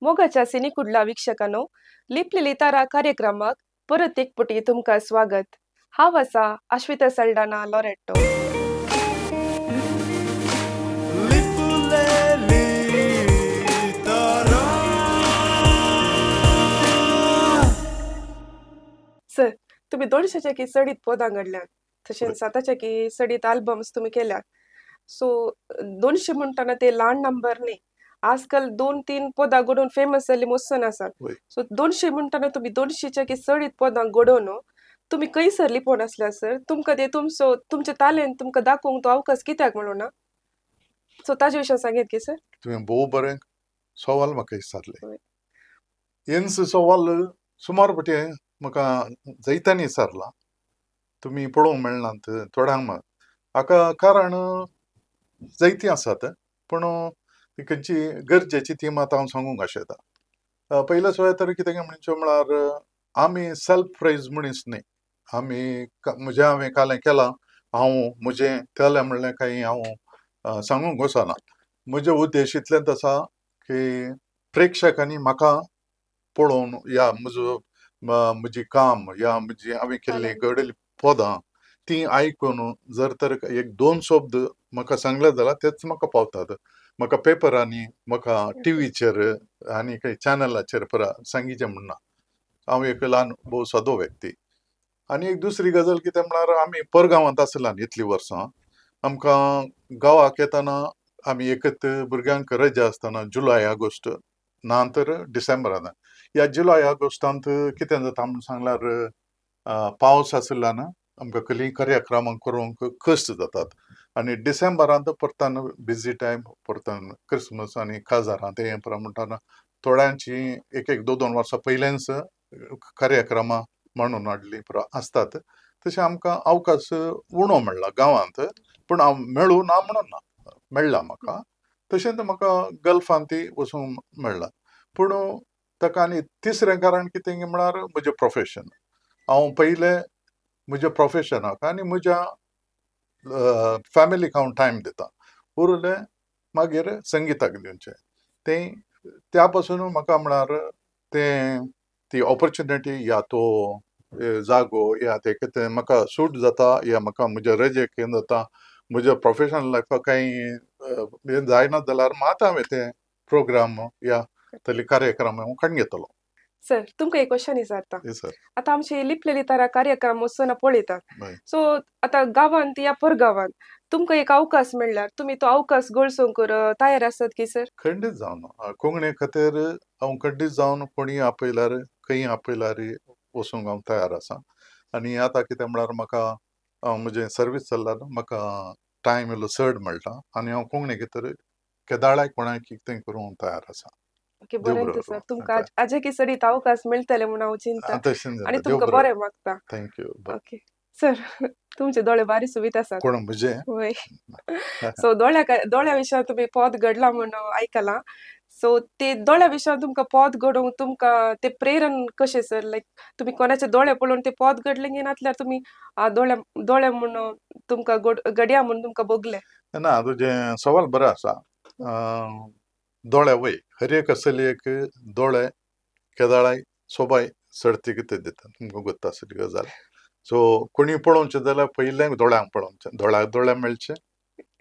मोगाच्या सिनीकुडला वीक्षकांनो, लिपलेली तारा कार्यक्रमाक परत एक पुटी तुमका स्वागत. हांव आसा आश्विता सल्डाना लॉरेटो. सर, तुम्ही 200च्या की सडीत पोदां घडल्यात. तशेंच 7च्या की सडीत अल्बम्स तुम्ही केल्यात. सो 200 म्हणटाना ते ल्हान नंबर न्ही. आजकाल 2-3 पोदां घडोवन फेमस जाल्ली मोसन आसात. सो 200 म्हणटाना तुम्ही 200च्या की सडीत पोदां घडोवन तुम्ही खंयसर लिपोवन आसल्या सर? तुमकां ते तुमचे तालेंत तुमकां दाखोवंक तो अवकाश कित्याक मेळूना? सो ताजे विशयी सांगेत की सर? तुम्ही भोव बरें सवाल म्हाका विचारले. येन्स सवाल सुमार फाटी म्हाका जायत्यांनी विचारला. तुम्ही पळोवंक मेळनात थोड्यांक हाका कारण जायतीं आसात, पूण खंयची गरजेची ती मात हांव सांगूंक आशेता. पयल्या सुवात तर कितें म्हणचे म्हळ्यार आमी सेल्फ प्रेज मनीस न्ही. आमी हांवें कालें केलां, हांव म्हजें केलें म्हणलें काही हांव सांगूंक वचना. म्हजें उद्देश इतलेंच आसा की प्रेक्षकांनी म्हाका पळोवन या म्हजी काम या म्हजी हांवें केल्ली घडयल्ली पदां ती आयकून जर तर एक 2 शब्द म्हाका सांगले जाल्यार तेच म्हाका पावतात. म्हाका पेपरांनी, म्हाका टीव्हीचेर आनी काही चॅनलाचेर सांगिचें म्हणना. हांव एक ल्हान भोव सादो व्यक्ती. आनी एक दुसरी गजाल कितें म्हळ्यार आमी परगांवांत आसल्यान इतलीं वर्सां आमकां गांवाक येतना आमी एकत भुरग्यांक रजा आसतना जुलय ऑगस्ट ना तर डिसेंबरांत. ह्या जुलय ऑगस्टांत कितें जाता म्हणून सांगल्यार पावस आसल्यान आमकां कसलीय कार्यक्रमां करूंक कश्ट जातात. आनी डिसेंबरांत परतान बिजी टायम, परतान क्रिसमस आनी काजारां ते म्हणटाना थोड्यांची एक 2 वर्सां पयलेंच कार्यक्रमां म्हणून हाडली आसतात. तशें आमकां अवकाश उणो मेळ्ळा गांवांत, पूण हांव मेळूं ना म्हणून ना, मेळ्ळा म्हाका. तशेंच म्हाका गल्फांत वचूंक मेळ्ळा. पूण ताका आनी तिसरें कारण कितें म्हळ्यार म्हजें प्रोफेशन. हांव पयलें म्हज्या प्रोफेशनाक आनी म्हज्या फॅमिलीक हांव टायम दितां. उरलें मागीर संगिताक दिवचें. त्या पासून म्हाका म्हळ्यार ती ऑपॉर्च्युनिटी या तो जागो या ते कितें म्हाका सूट जाता या म्हाका म्हज्या रजेक हें जाता, म्हज्या प्रोफेशनल लायफाक काही हें जायना जाल्यार मात हांवें ते प्रोग्राम या तले कार्यक्रम हांव काडून घेतलो. सर, तुमकां एक क्वेश्चन विचारता. सर, आता आमची लिपलेली तारा कार्यक्रम वचून पळयतात. सो आता गांवांत या परगांवांत तुमकां एक अवकाश मेळ्ळ्यार तुमी तो अवकाश गळसोंक तयार आसात की सर? खंडीत जावन कोंकणी खातीर हांव खंडीत जावन कोणी आपयल्यार खंय आपयल्यार वचूंक हांव तयार आसा. आनी आतां कितें म्हळ्यार म्हाका म्हजें सर्वीस चल्ल्यार म्हाका टायम इल्लो चड मेळटा आनी हांव कोंकणी भितर केदाळ्याक कोणाक कितें करूंक तयार आसा. ओके, बरें सर. तुमकां आजे की सडीत अवकाश मेळटले म्हूण हांव चिंता आनी तुमकां बरें मागता. थँक्यू. ओके सर, तुमचे दोळे बारी सुवीत आसात. कोण म्हजे? होय. सो दोळ्या विशयान तुम्ही पोत घडला म्हणून आयकलां. सो ते दोळ्या विशयान तुमकां पोत घडोवंक तुमकां ते प्रेरण कशें सर? लायक तुम्ही कोणाचे दोळे पळोवन ते पोत घडले की नातल्यार तुमी दोळे म्हणून तुमकां घडया म्हणून तुमकां बगले? ना, तुजें सवाल बरो आसा. दोळे वय हर एक चलयेक दोळे केदाळाय सोबाय सर्ती कितें दिता तुमकां गोत्ता आसली गजाल. सो कोणी पळोवचें जाल्यार पयलें दोळ्यांक पळोवचें, दोळ्याक दोळे मेळचे,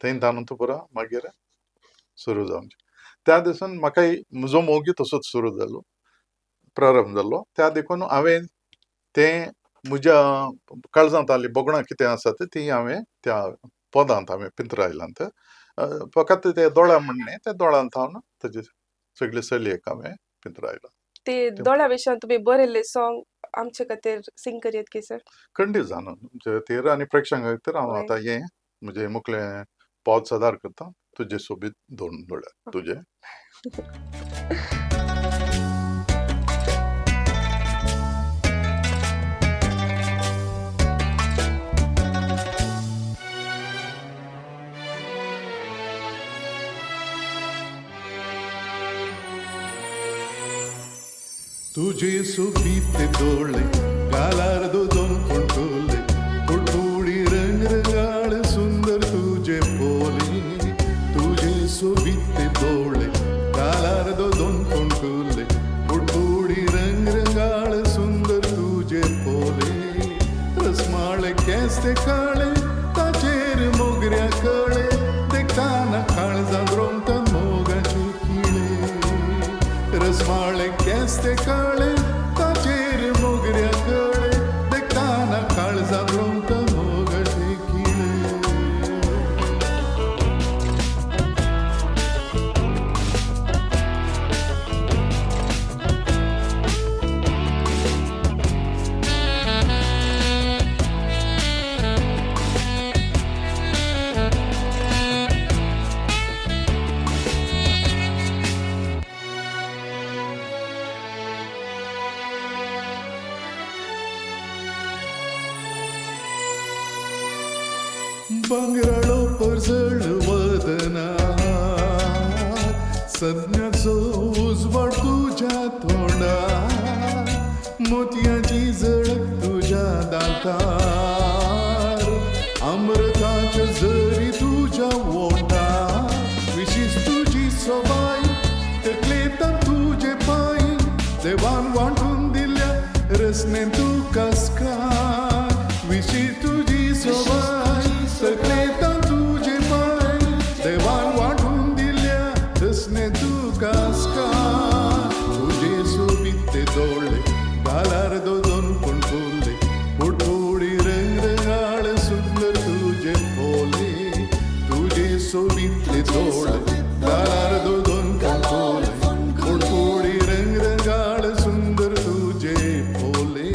थंय तानूच पुरो मागीर सुरू जावचें. त्या दिसान म्हाकाय म्हजो मोगी तसोच सुरू जालो, प्रारंभ जालो. त्या देखून हांवें तें म्हज्या काळजांत आसली बोगणां कितें आसात ती हांवें त्या पदांत हांवें पिंतरायल्यांत. फकत ते दोळ्या म्हणणे त्या दोळ्यांत हांव तेजे सगळे चलयेक हांवें पिंतरायलां. ते दोळ्या विशयान तुमी बरयल्ले सॉंग आमचे खातीर सिंग करीत की सर? खंडीत जावन तुमचे खातीर आनी प्रेक्षकां खातीर हांव आतां हें म्हणजे मुखलें पद सादर करता. तुजे सोबीत दोन दोळे तुजे. तुझे सोबीत डोळे गालार्दो दोन फोटोले फोटोळी रंगरंगाळ सुंदर तुझे बोले. तुझे सोबीत डोळे गालार दोन पंटुले पुडपुडी रंगरंगाळ सुंदर तुझे पोले रसमाळे केस ते काळे ताचेर मोगऱ्या कळे देखताना काळजा द्रोमतात मोगाची किळे रसमाळे केस ते काळे ताचेर मोगऱ्या कळे देखताना काळजा द्रोमतात मोगाची किळे बंगराळो परजळ वदना सज्ञाचो उजवाड तुझ्या तोंडा मोतयाची झळक तुझ्या दांतार अमृताच्या झरी तुझ्या ओंडा विशीस तुझी सोबाई तकलेतात तुझे पाय देवान वाटून दिल्या रसने तू कसकाय विशीस तुझी सोबाई तकलेतात तुझे पाय देवान वाटून दिल्या रसने तू कसकाय तुझे सोबीत ते दोळे गालार दोन पंटुले पुडपुडी रंगरंगाळ सुंदर तुझे पोले तुझे सोबीतले दोळे गालार दोन पंटुले पुडपुडी रंगरंगाळ सुंदर तुझे पोले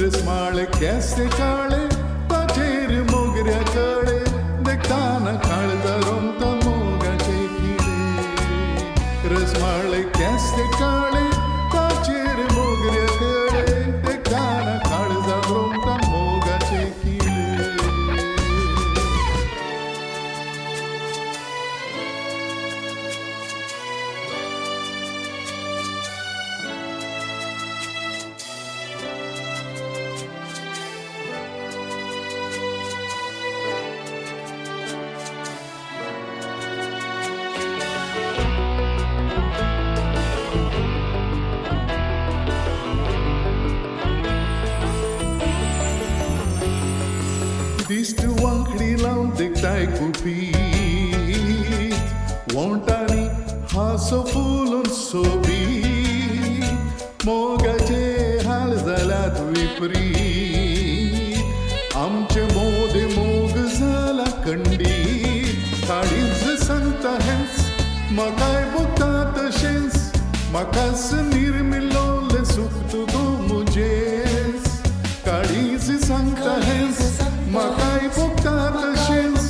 रसमाळ केस ते काळे ताचेर मोगऱ्या कळे देखताना काळजा रोमता मोगाचे किडे रसमाळ केस ते काळे ताचेर मोगऱ्या कळे देखताना काळजा रोमता मोगाचे किडे दिश्ट वांकडी लावून देखताय कुपीत वोंटांनी हांसो फुलून सोबीत मोगाचे हाल जाल्यात विपरीत आमचे मोदे मोग जाला खंडीत काळीज सांगता हेंच म्हाकाय भोगता तशेंच म्हाकाच निर्मिल्लोले सुख तुगो मुजेस काळीज सांगता हेंच म्हाकाय भोगता तशेंच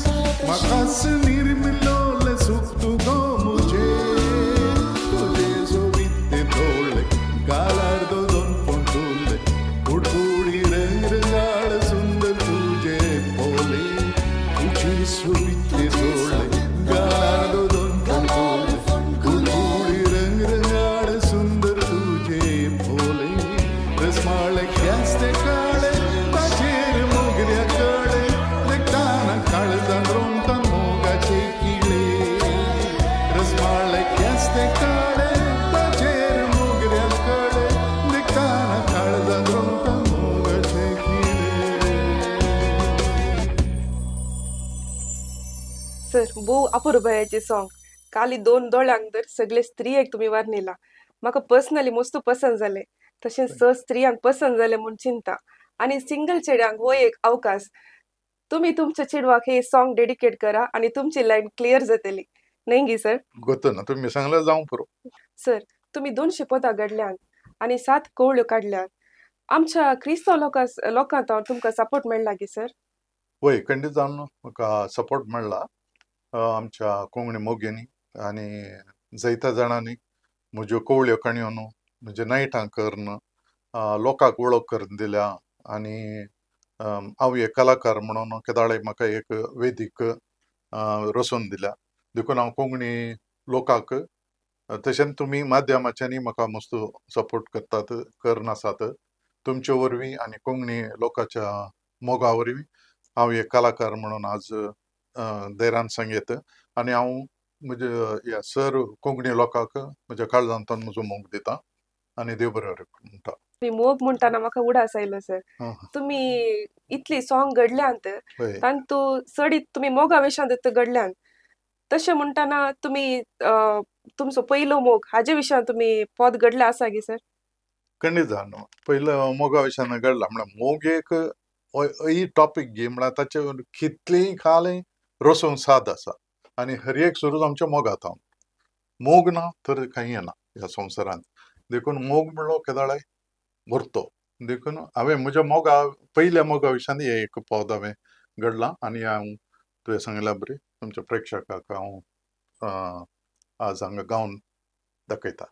म्हाकाच निर्मिल्लोले सुख तुगो मुजेस तुजे सोबीत ते दोळे गालार दोन पंटुले पुडपुडी रंगरंगाळ सुंदर तुझे पोले तुझे सोबीत ते दोळे गालार दोन पंटुले पुडपुडी रंगरंगाळ सुंदर तुझे पोले रसमाळ केस ते काळे ताचेर मोगऱ्या कळे देखताना काळजा रोमता मोगाचे किळे रसमाळ केस ते काळे ताचेर मोगऱ्या कळे देखताना काळजा रोमता मोगाचे किळे सर भोव अपुर्बायाचे सॉंग काली दोन दोळ्यांक तर सगळे स्त्रियेक तुम्ही वर्णिला म्हाका पर्सनली मस्त पसंद जाले तशेंच स स्त्रियांक पसंद जाले म्हूण चिंता आणि सिंगल चेड्यांक हो एक अवकाश तुम्ही तुमच्या चेडवाक हे सॉंग डेडिकेट करा आणि तुमची लाईन क्लिअर जातली नाही सर ಗೊತ್ತು ना तुम्ही सांगल्यार जावं पुरो सर तुम्ही 200 पदां घडल्यात आणि 7 कवळ्यो काडल्यात आमच्या क्रिस्तांव लोकांत तुमकां सपोर्ट मेळ्ळा की सर वय खंडीत जावन म्हाका सपोर्ट मेळ्ळा आमच्या कोंकणी मोगेनी आनी जायत्या जाणांनी म्हज्यो कवळ्यो काणयो न्हू म्हणजे नायटां करून लोकांक वळख करून दिल्या आनी हांव एक कलाकार म्हणून केदाळे म्हाका एक वेदीक रचून दिल्या देखून हांव कोंकणी लोकांक तशेंच तुमी माध्यमाच्यांनी म्हाका मस्त सपोर्ट करतात करन आसात तुमचे वरवीं आनी कोंकणी लोकांच्या मोगा वरवीं हांव एक कलाकार म्हणून आज देरान सांगेत आनी हांव म्हणजे या सर कोंकणी लोकांक म्हज्या काळजांतल्यान म्हजो मोग दिता आनी देव बरें करूं म्हणटा. तुम्ही मोग म्हणटाना म्हाका उडास आयलो सर. हां, तुम्ही इतली सॉंग घडल्यांत हय. तांतू चडीत तुम्ही मोगा विशयांत घडल्यान तशें म्हणटाना तुम्ही तुमचो पयलो मोग हाजे विशयान तुम्ही पद घडले आसा गी सर? खंडीत जावन पयलो मोगा विशयान घडला म्हळ्यार मोग एक ही टॉपीक घे म्हळ्यार ताचेर कितलीय कालय रसूंक साद आसा आनी हर एक सुरूच आमच्या मोगात हांव. मोग ना तर काही ना ह्या संवसारांत. देखून मोग म्हणलो केदाळे भरतो. देखून हांवें म्हज्या पयल्या मोगा विशयान हें एक पद हांवें घडलां आनी हांव तुवें सांगल्या बरी तुमच्या प्रेक्षकांक हांव आज हांगा गावन दाखयता.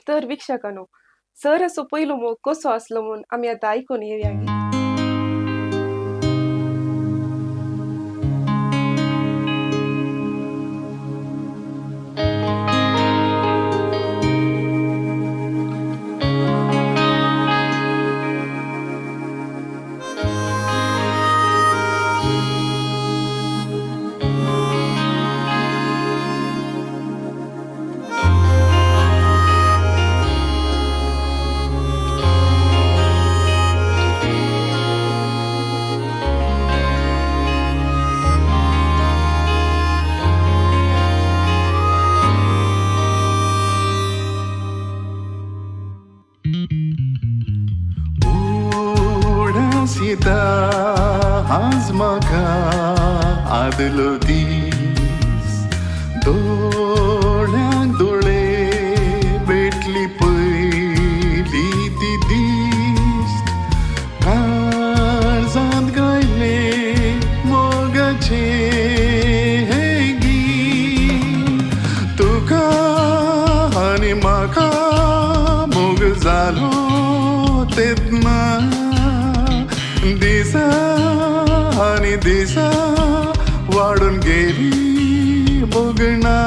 तर वीक्षकांनो, सर असो पयलो मोग कसो आसलो म्हूण आमी आतां आयकून येवया गी. उडास येता आज म्हाका आदलो दीस, दोळ्यांक दोळे भेटली पयली ती दिस्त, काळजांत गायले मोगाचे हे गीत, तुका आनी म्हाका मोग जालो तेदना, दिसा आनी दिसा वाडून गेली मोगणा,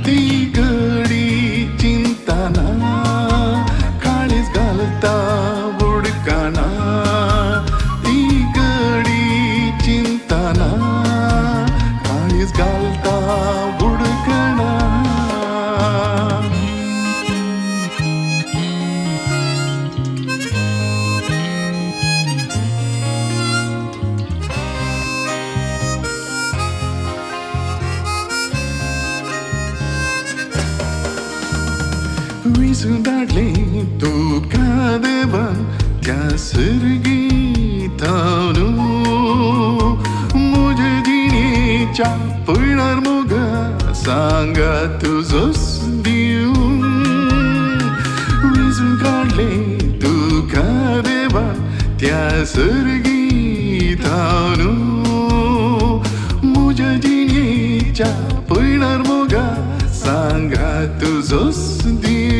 ती घडी चिंतना काळीज घालता बुडकाना, ती घडी चिंतना काळीज घालता बुडकाना. विसरून धाडले तुका देवान त्या सर्गीतान, म्हज्या जिणेच्या पयणार मोगा सांगा तुजोच दिवन, विसरून काडले तुका देवान त्या सर्गीतान, म्हज्या जिणेच्या पयणार मोगा सांगा तुजोच दिवन,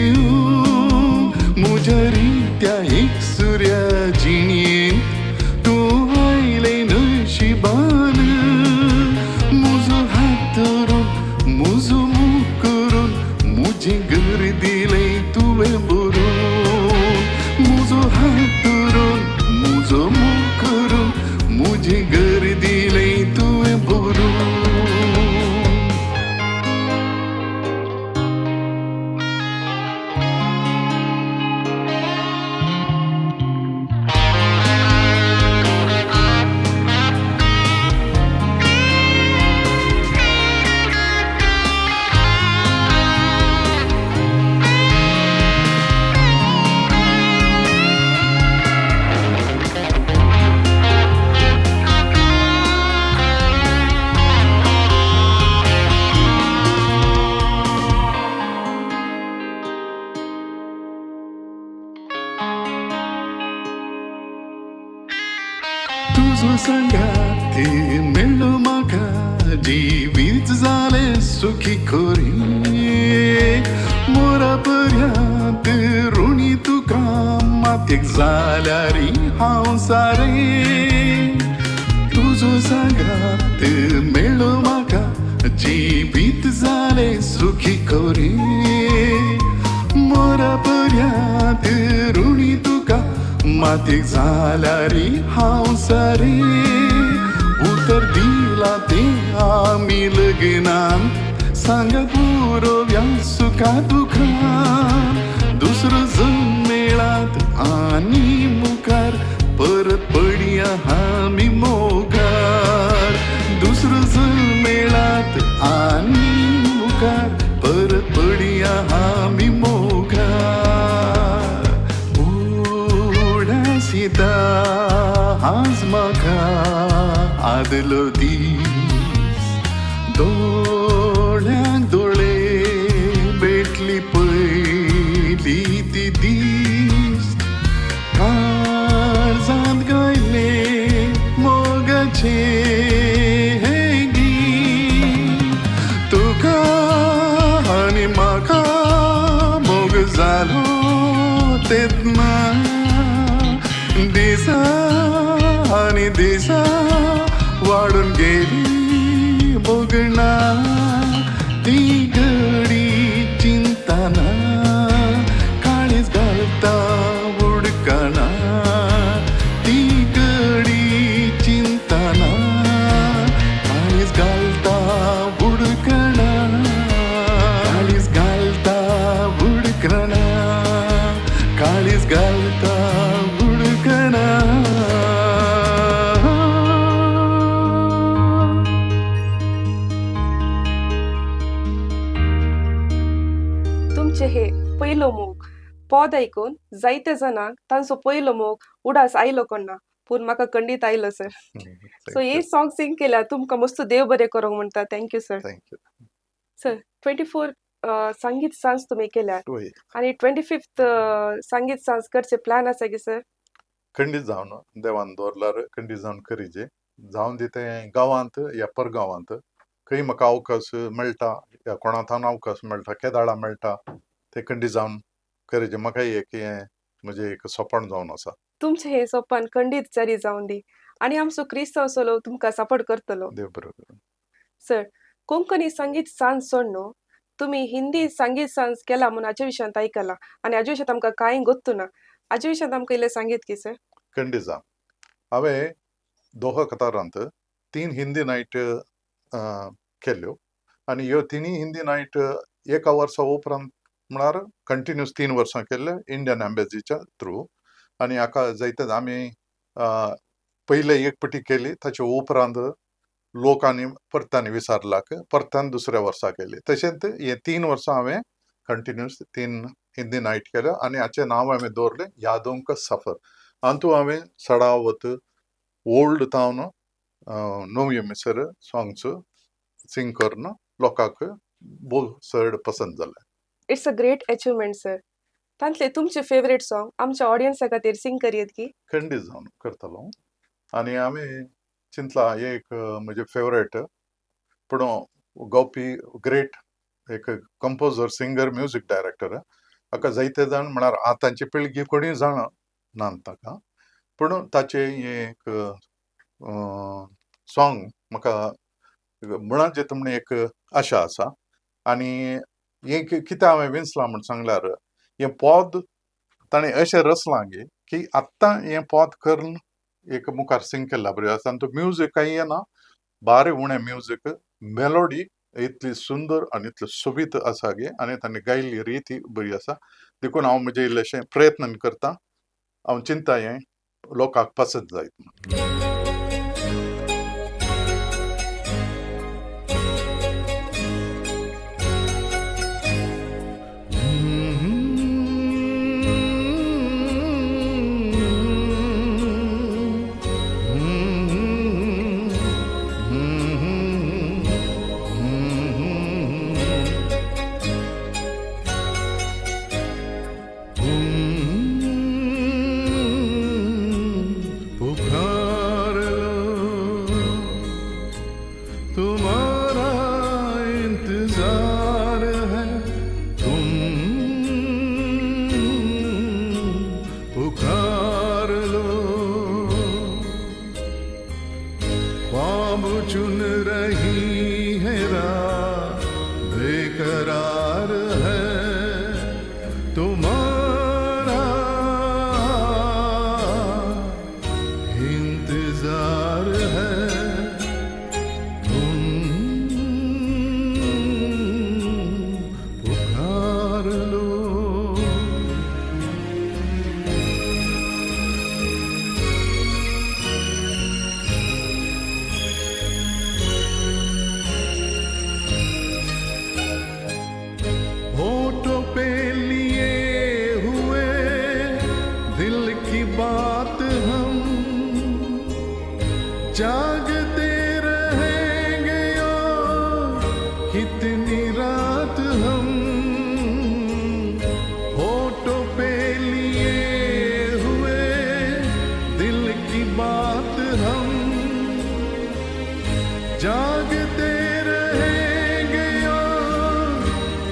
म्हज्या रित्या एक सुर्या जिणेन तूं आयले नशिबान, म्हजो हात धरून म्हजो मुख करून म्हजें घर दिलें तुवें भरून, म्हजो हात धरून म्हजो मुख करून म्हजें घर दिलें तुवें भरून. तुजो सांगाती मेळ्ळो म्हाका जिवीत जालें सुखी खोरी, मोरा पर्यंत ऋणी तुका मातयेक जाल्यारी हांव सारें. तुजो सांगात मेळ्ळो म्हाका जिवीत जालें सुखी खोरी, मोरा पर्यंत ऋणी तुका मातयेक जाल्यारी हांव सारें. उतर दिला तें आमी लग्नान सांग पुरोव्या सुखा दुखा दुसरं जण मेळात आणि मुखार परत पडया आम्ही मोगार दुसरं जण मेळात आणि मुखार परत पडया आम्ही मोगार उड्या सीता आज म्हाका आदलो दीस दोळ्यांक दोळे भेटली पयली ती दीस काळजांत गायले मोगाचे हे गीत तुका आनी म्हाका मोग जालो तेन्ना दिसा आनी दिसा वाडून गेली बोगणा ती घडी चिंतना काळीज घालता उडकना ती घडी चिंतना काळीज घालता उडकना काळीज घालता उडकना काळीज घालता उडकना तुमचे हे पयलो मोग पद ऐकून जायते जणांक तांचो पयलो मोग उडास आयलो कोणा पूण म्हाका खंडीत आयलो सर सो हे सॉंग सिंग केल्यार तुमकां मस्त देव बरें करूंक म्हणटा थँक्यू सर थँक्यू सर 24 संगीत सांज तुम्ही केल्यात होय आणि 25th संगीत सांज करचे प्लॅन आसा की सर खंडीत जावन देवान दवरल्यार खंडीत जावन करीजे जावन दिते गांवांत या परगांवांत खंय म्हाका अवकाश मेळटा या कोणाथान अवकाश मेळटा केदाळा मेळटा ते खंडीत जावन करीजे म्हाका एक हें म्हजें एक सपन जावन आसा तुमचे हे सोपान खंडीत जारी जावन दी आणि आमचो क्रिस्तांव सोलो तुमकां सपोर्ट करतलो देव बरो करूं. सर कोंकणी संगीत सांज सोडून तुम्ही हिंदी संगीत सांज केला म्हणून हाच्या विशयांत आयकला आणि हाच्या विशयांत आमकां कांय गोत्तू ना हाच्या विशयांत आमकां इल्लें सांगीत की सर खंडीत जावन हांवें दोहा कतारांत 3 हिंदी नायट केल्यो आनी ह्यो तिनूय हिंदी नायट एका वर्सा उपरांत म्हळ्यार कंटिन्यूस 3 वर्सां केल्ले इंडियन एम्बेसीच्या थ्रू आनी हाका जायते आमी पयले एक पटी केली ताचे उपरांत लोकांनी परतांनी विचारलाक परतान दुसऱ्या वर्सा केली तशेंच हे 3 वर्सां हांवें कंटिन्यूस 3 हिंदी नायट केल्यो आनी हाचें नांव हांवें दवरलें यादों का सफर हातूंत हांवें सडावत ओल्ड तावन नवी मिसर सॉंग्स सिंग करून लोकांक चड पसंद जालें. It's a great achievement sir तांतले तुमचे फेवरेट सॉंग आमच्या ऑडियन्सा खातीर सिंग करियत की खंडीत जावन करतलो आनी हांवें चिंतलां एक म्हजे फेवरेट पूण गावपी ग्रेट एक कंपोजर सिंगर म्युजीक डायरेक्टर हाका जायते जाण म्हळ्यार आतांची पिळगी कोणी जाणा ना ताका पूण ताचे एक सॉंग म्हाका म्हणत जेता म्हण एक आशा आसा आनी हें कितें हांवें विंचलां म्हण सांगल्यार हें पद ताणें अशें रचलां गे की आत्तां हें पद करून एक मुखार सिंग केल्ल्या बरें आसा आनी तो म्युजीक कांय येना बारीक उणें म्युजीक मेलोडी इतली सुंदर आनी इतली सोबीत आसा गे आनी ताणें गायिल्ली रीत बरी आसा देखून हांव म्हजें इल्लेशें प्रयत्न करतां हांव चिंता हें लोकांक पसंद जायत म्हणून. पुकार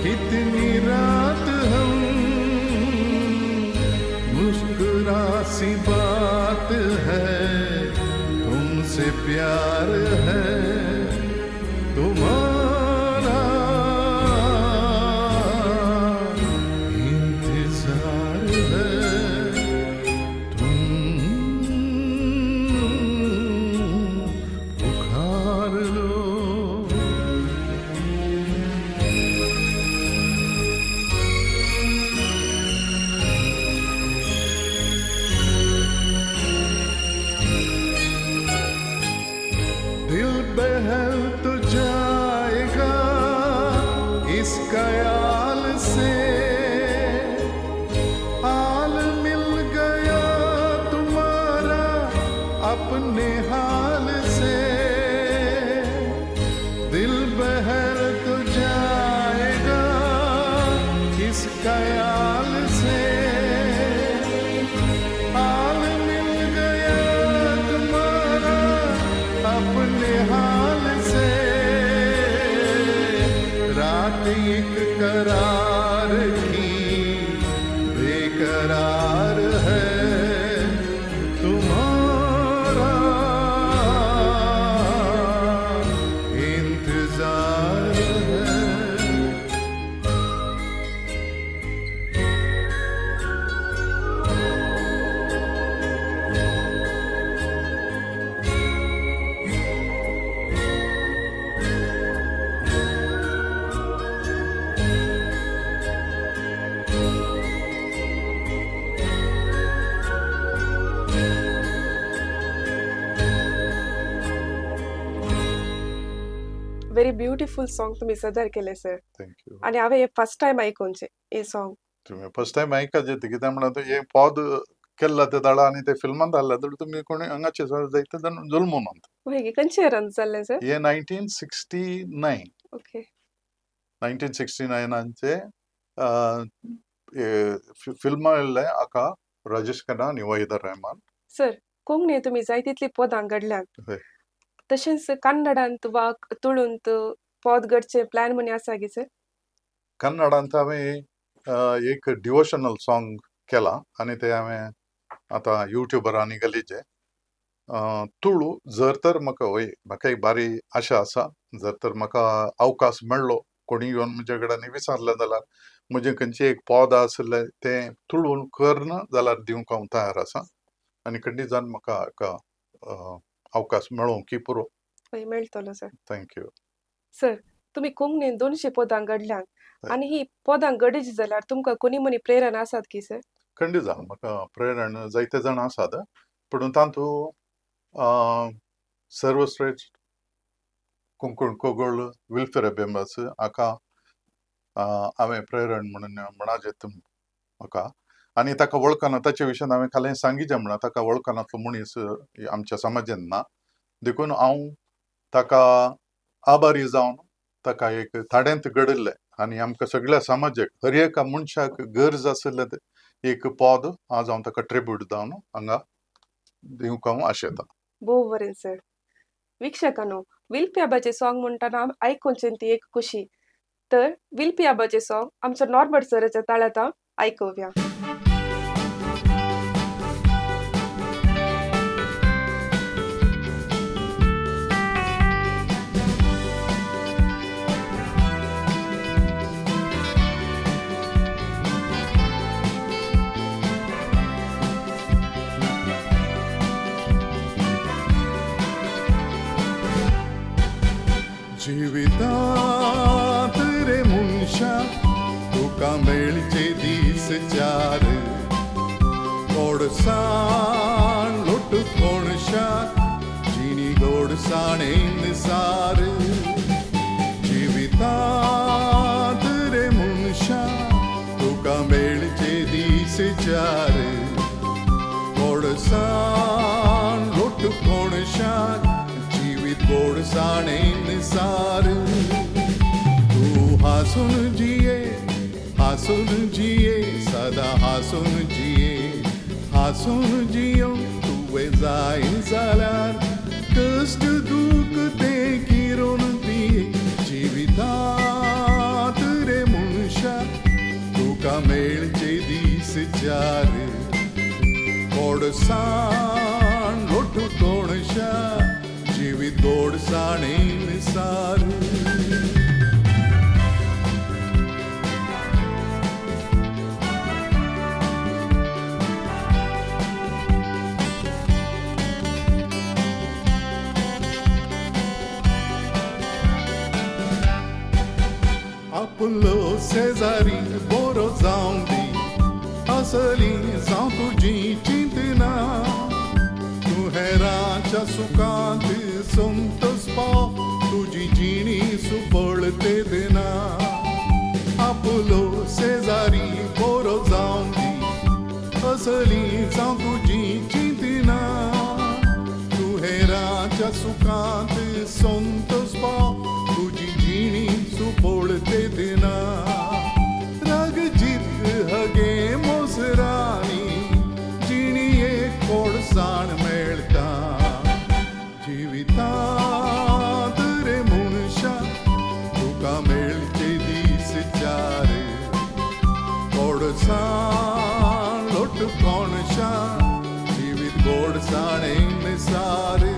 कितनी रात हम मुस्कुरा सी बात है, तुमसे प्यार है तुम्हारा इंतजार है, तुम पुकार लो। दिल बहल तो जाएगा इस ख्याल से, हाल मिल गया तुम्हारा अपने हाल से। दिल बहल तो जाएगा इस ख्याल से, हाल मिल गया तुम्हारा अपने हाल से। रात एक करार की बेकरार है तुम्हारा इंतजार है। व्हेरी ब्युटिफुल सॉंग तुम्ही सादर केले सर. थँक्यू. आणि हांवें हे फर्स्ट टायम आयकूनचे हे सॉंग. तुम्ही फर्स्ट टाइम ऐकायचे ते कित्याक म्हणल्यार तो हे पद केल्ला ते दाडा आनी ते फिल्मांत घाल्ला तर तुमी कोणी हांगाचे जायते जाण जुल्मून हे खंयचे रन जाल्ले सर? हे 1969 ओके. 1969 फिल्म येयल्ले हाका राजेश खन्ना आनी वहीदा रहमान. सर कोंकणी तुम्ही जाय तितली पदां घडल्यात. हय. तशेंच कन्नडांत वा तुळूंत पद घडचे प्लॅन म्हणे आसा की सर? कन्नडांत हांवें एक डिवोशनल सॉंग केला आनी ते हांवें आतां युट्यूबरांनी घालीचे. तुळू जर तर म्हाका एक बारी आशा आसा, जर तर म्हाका अवकाश मेळ्ळो, कोणी येवन म्हजे कडेन विचारलें जाल्यार म्हजें खंयचें एक पद आसलें तें तुळून करना जाल्यार दिवंक हांव तयार आसा. आनी खंडीत म्हाका हाका अवकाश मेळोवंक की पुरो. हय मेळटलो सर. थँक्यू. सर तुम्ही कोंकणीन 200 पदां घडल्यात हय. आणि ही पदां घडीची जाल्यार तुमकां कोणी मनी प्रेरणा आसात की सर? खंडीत म्हाका प्रेरण जायते जाण आसात, पूण तातूंत सर्वश्रेष्ठ कोंकण कोगोळ वेलफेअर मेंबर्स हाका हांवें प्रेरण म्हणून म्हणाजेत म्हाका. आनी ताका वळखना ताचे विशयान हांवें खालें सांगिचें म्हणून ताका वळखनातलो मनीस आमच्या समाजांत ना. देखून हांव ताका आभारी जावन ताका एक थाड्यांत घडयल्लें आनी आमकां सगळ्या समाजाक हर एका मनशाक गरज आसलें एक पद आज हांव ताका ट्रिब्यूट जावन हांगा दिवंक हांव आशेतां. भोव बरें सर. वीक्षकांनो, विलपी आबाचें सॉंग म्हणटना आयकूनची ती एक खुशी. तर विलपी आबाचें सॉंग आमच्या नॉर्बर्ट सराच्या ताळ्यात आयकुया. जिवितात रे मनशा तुका मेळचे दीस चार, गोडसाण लोट कोणशा जिणी गोडसाणेन सार. जिवितात रे मनशा तुका मेळचे दीस चार, गोडसाण लोट कोणशा गोडसाणेन सार. तू हासून जिये सदा हासून जिये, हासून जियो तुवें जाय जाल्यार कश्ट दूख ते किरोन दिये. जिवितात रे चार गोडसाण लोटू कोणशा जिवीत गोडसाणे निसार आपलो शेजारी बरो जावं दी असली जावं तुजी चिंतना तूं हेरांच्या सुखांत संतोष पाव तुजी जिणी सुपळ ते देना आपलो शेजारी बरो जावं दी असली जावं तुजी चिंतना तूं हेरांच्या सुखांत संतोष पाव तुजी जिणी सुपळ ते देना राग जित हगे मोसरानी जिणी एक कोडसाण मेळटा जिवितांत रे मनशा तुका मेळचे दीस चार कोडसाण लोट कोणशा जिवीत गोडसाणे निसार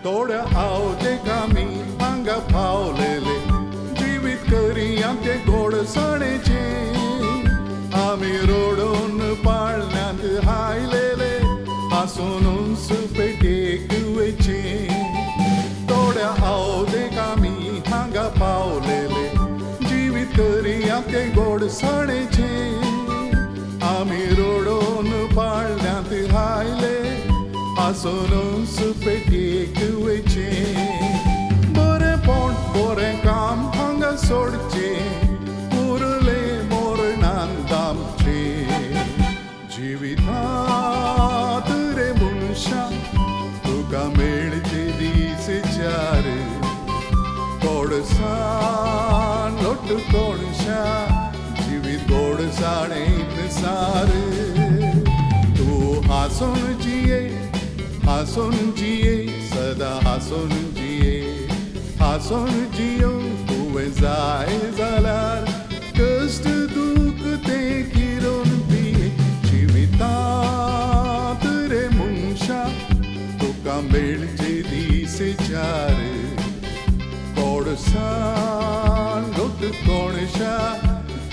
थोड्या आवते कामी हांगा पावलेले जिवीत करी आमचे गोडसाणेचे आमी रोडून पाळण्यांत हायलेले हांसून पेटेक वेचे थोड्या आवते कामी हांगा पावलेले जिवीत करी आमचे गोडसाणेचे आमी रोडून पाळण्यांत हायले हांसून पेटेक वेचे बरें पोट बरें काम हांगा सोडचे उरले मोरणांत आमचे जिवितांत रे मनशा तुका मेळचे दीस चार गोडसाण लोट कोणशा जिवीत गोडसाणे निसार तूं हांसून जिये हांसून जिये सदा हांसून जिये हांसून जियो तुवें जाय जाल्यार कश्ट दूख तें किरोन पिये जिवितांत रे मनशा तुका मेळचे दीस चार गोडसाण लोट कोणशा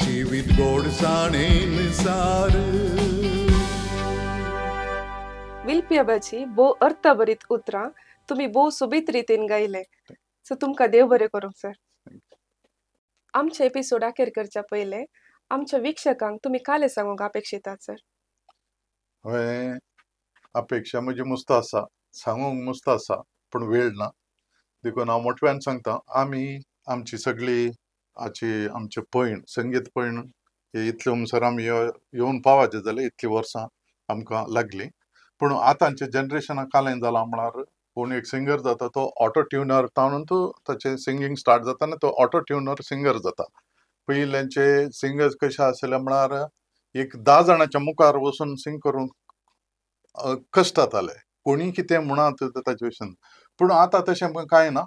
जिवीत गोडसाणे निसार विलपियाबाची भोव अर्थभरीत उतरां तुम्ही भोव सोबीत रितीन गायले सो तुमकां देव बरें करूं सर आमचे एपिसोड अखेर करच्या पयले आमच्या वीक्षकांक तुम्ही काले सांगूंक अपेक्षितात सर हांवें अपेक्षा म्हजी मुस्त आसा सांगूंक मुस्त आसा पूण वेळ ना देखून हांव मोठव्यान सांगता आमी आमची सगळी आमचे पैण संगीत पैण हे इतले म्हणसर आमी येवन पावाचे जाले इतलीं वर्सां आमकां लागली पूण आतांचे जनरेशना कालें जालां म्हळ्यार कोण एक सिंगर जाता तो ऑटो ट्युनर ताणून ताचें सिंगींग स्टार्ट जाता तो ऑटो ट्युनर सिंगर जाता पयल्यांचे सिंगर्स कशे आसले म्हळ्यार एक 10 जाणांच्या मुखार वचून सिंग करूंक कश्ट जाताले कोणी कितें म्हणत ताचे विशीं पूण आतां तशें कांय ना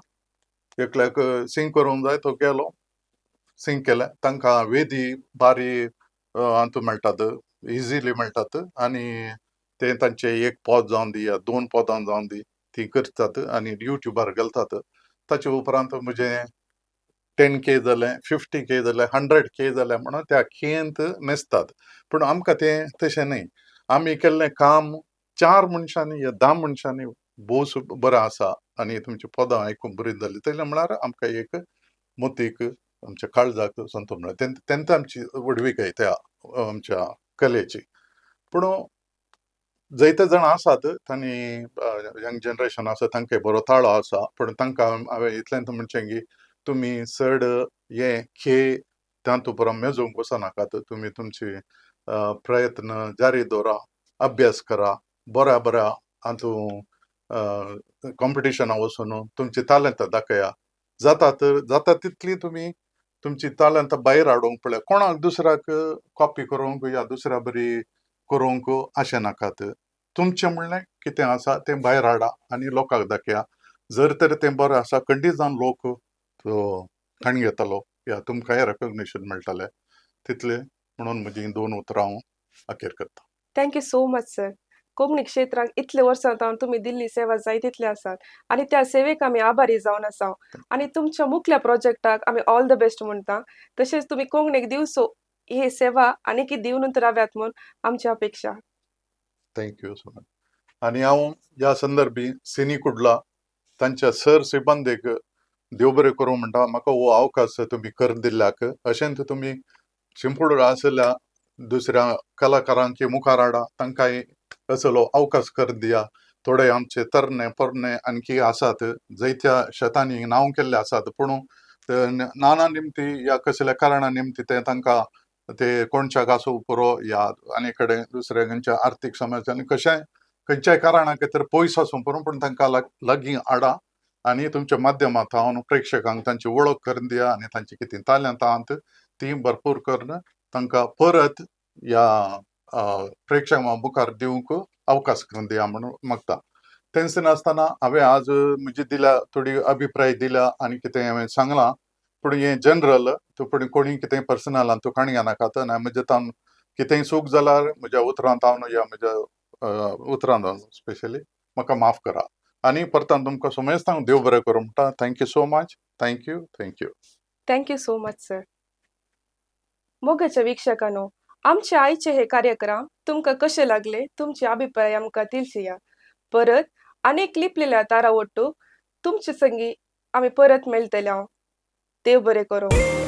एकल्याक सिंग करूंक जाय तो गेलो सिंग केलें तांकां वेदी बारी हातूंत मेळटात इजिली मेळटात आनी ते तांचे एक पद जावन दी या 2 पदां जावन दी ती करतात आनी युट्यूबार घालतात ताचे उपरांत म्हजें 10K जालें 50K जालें 100K जालें म्हणून त्या केंत मेजतात पूण आमकां तें तशें न्हय आमी केल्लें काम 4 मनशांनी या 10 मनशांनी भोव बरें आसा आनी तुमची पदां आयकून बरीं जालीं तशें म्हळ्यार आमकां एक मोतीक आमच्या काळजाक संतोश मेळ्ळें तेंत आमची वडविकाय त्या आमच्या कलेची पूण जायते जाण आसात तांणी यंग जनरेशन आसा तांकां बरो ताळो आसा पूण तांकां हांवें इतलेंच म्हणचें की तुमी चड हे खेळ तांत उपरांत मेजूंक वचनाकात तुमी तुमचे प्रयत्न जारी दवरा अभ्यास करा बऱ्या हातूंत कॉम्पिटिशनां वचून तुमची तालंत दाखया जाता तितली तुमी तुमची तालंत भायर हाडूंक पळय कोणाक दुसऱ्याक कॉपी करूंक या दुसऱ्या बरी करूंक अशें नाकात. तुमचें म्हणलें कितें आसा तें भायर हाडा आनी लोकांक दाखया. जर तर तें बरें आसा खंडीत जावन लोक तो ठाण घेतलो या तुमकांय रेकॉग्निशन मेळटलें. तितलें म्हणून म्हजी 2 उतरां हांव अखेर करतां. Thank you so much sir. Konkani क्षेत्रांत इतले वर्सां जावन तुमी दिल्ली सेवा जाय तितले आसात आनी त्या सेवेक आमी आभारी जावन आसा आनी तुमच्या मुखल्या प्रोजेक्टाक आमी ऑल द बेस्ट म्हणटा. तशेंच तुमी कोंकणीक दिवचो ही सेवा आनीकय दिवनूच राव्यात म्हूण आमची अपेक्षा. Thank you so much. आनी हांव ह्या संदर्भी सिनी कुडला तांच्या सर सिबंदेक देव बरें करूं म्हणटा. म्हाका हो अवकाश तुमी करून दिल्ल्याक. अशेंच तुमी शिंपडूर आसल्या दुसऱ्या कलाकारांची मुखार हाडा, तांकांय असलो अवकाश करून दिया. थोडे आमचे तरणे पोरणे आणखी आसात, जायत्या शेतांनी नांव केल्ले आसात, पूण नाना निमती या कसल्या कारणां निमती ते तांकां ते कोणच्याक आसूं पुरो या आनी कडेन दुसऱ्या खंयच्या आर्थीक समस्यांनी कशेंय खंयच्याय कारणां खातीर पयस आसूं पुरो पूण तांकां लागीं हाडा आनी तुमच्या माध्यमांतल्यान प्रेक्षकांक तांची वळख करून दिया आनी तांची कितें तालंत आहात ती भरपूर करून तांकां परत ह्या प्रेक्षकां मुखार दिवंक अवकाश करून दिया म्हणून मागता. तेंच नासतना हांवें आज म्हजी दिल्या थोडी अभिप्राय दिल्या आनी कितें हांवें सांगलां, पूण हें जनरल पूण कोणी कितें पर्सनलान तूं काणी घेनाकात आनी म्हजे तान कितेंय चूक जाल्यार म्हज्या उतरांत हांव या म्हज्या उतरांत स्पेशली म्हाका माफ करा. आनी परतान तुमकां सुमेस्तांक देव बरें करूं म्हणटा. Thank you so much. Thank you. Thank you so much sir. मोगाच्या वीक्षकांनो, आमचे आयचे हे कार्यक्रम तुमकां कशे लागले तुमचे अभिप्राय आमकां दिलचेया. परत अनेक लिपलेल्या तारा ओट्टू तुमचे संगी आमी परत मेळटले. देव बरें करूं.